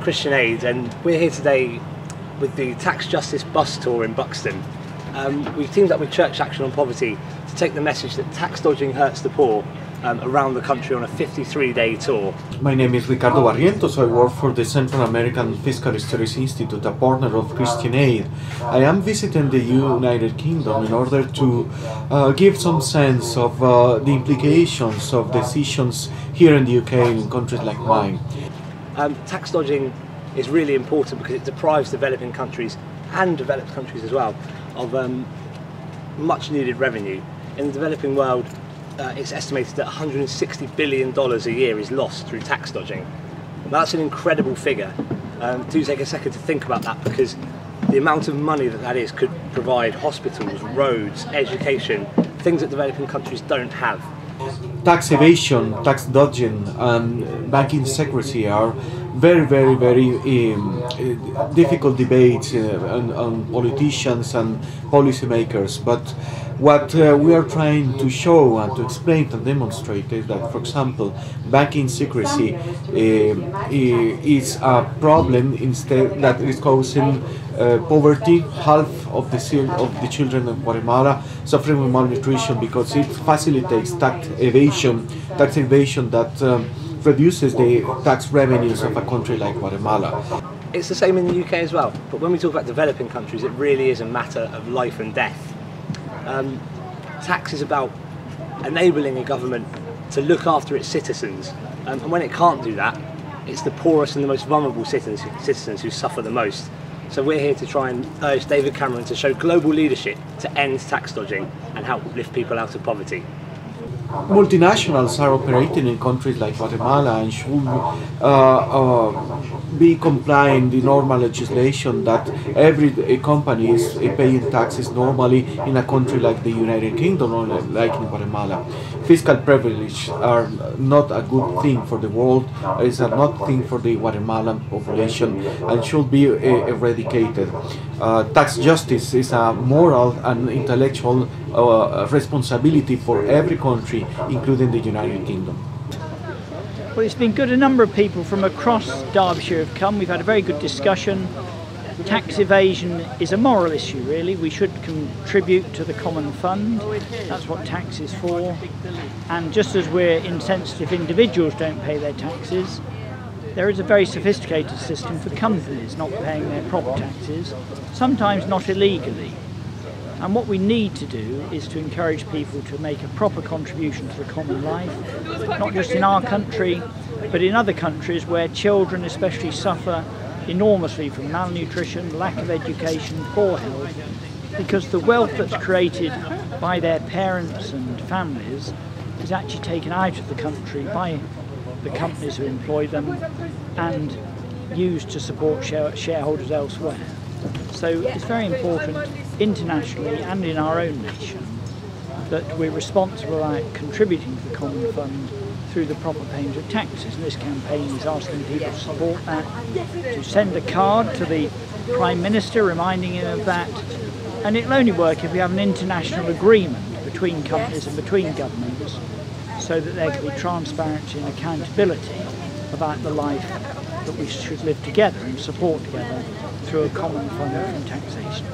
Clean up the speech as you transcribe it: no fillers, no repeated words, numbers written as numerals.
Christian Aid, and we're here today with the Tax Justice Bus Tour in Buxton. We've teamed up with Church Action on Poverty to take the message that tax dodging hurts the poor around the country on a 53-day tour. My name is Ricardo Barrientos. I work for the Central American Fiscal Studies Institute, a partner of Christian Aid. I am visiting the United Kingdom in order to give some sense of the implications of decisions here in the UK and in countries like mine. Tax dodging is really important because it deprives developing countries and developed countries as well of much needed revenue. In the developing world, it's estimated that $160 billion a year is lost through tax dodging. And that's an incredible figure. Do take a second to think about that, because the amount of money that is could provide hospitals, roads, education, things that developing countries don't have. Tax evasion, tax dodging and banking secrecy are very difficult debates on politicians and policymakers, but what we are trying to show and to explain and demonstrate is that, for example, banking secrecy is a problem instead that is causing poverty. Half of the children in Guatemala suffering with malnutrition because it facilitates tax evasion that reduces the tax revenues of a country like Guatemala. It's the same in the UK as well, but when we talk about developing countries, it really is a matter of life and death. Tax is about enabling a government to look after its citizens, and when it can't do that, it's the poorest and the most vulnerable citizens who suffer the most. So we're here to try and urge David Cameron to show global leadership to end tax dodging and help lift people out of poverty. Multinationals are operating in countries like Guatemala and should be complying the normal legislation that every company is paying taxes normally in a country like the United Kingdom or like in Guatemala. Fiscal privilege are not a good thing for the world. It's a not thing for the Guatemalan population and should be eradicated. Tax justice is a moral and intellectual responsibility for every country, including the United Kingdom. Well, it's been good. A number of people from across Derbyshire have come. We've had a very good discussion. Tax evasion is a moral issue, really. We should contribute to the common fund. That's what tax is for. And just as we're insensitive individuals don't pay their taxes, there is a very sophisticated system for companies not paying their proper taxes, sometimes not illegally. And what we need to do is to encourage people to make a proper contribution to the common life, not just in our country, but in other countries where children especially suffer enormously from malnutrition, lack of education, poor health, because the wealth that's created by their parents and families is actually taken out of the country by the companies who employ them and used to support shareholders elsewhere. So it's very important internationally and in our own nation that we're responsible about contributing to the common fund through the proper payment of taxes, and this campaign is asking people to support that, to send a card to the Prime Minister reminding him of that, and it'll only work if we have an international agreement between companies and between governments so that there can be transparency and accountability about the life that we should live together and support together through a common fund from taxation.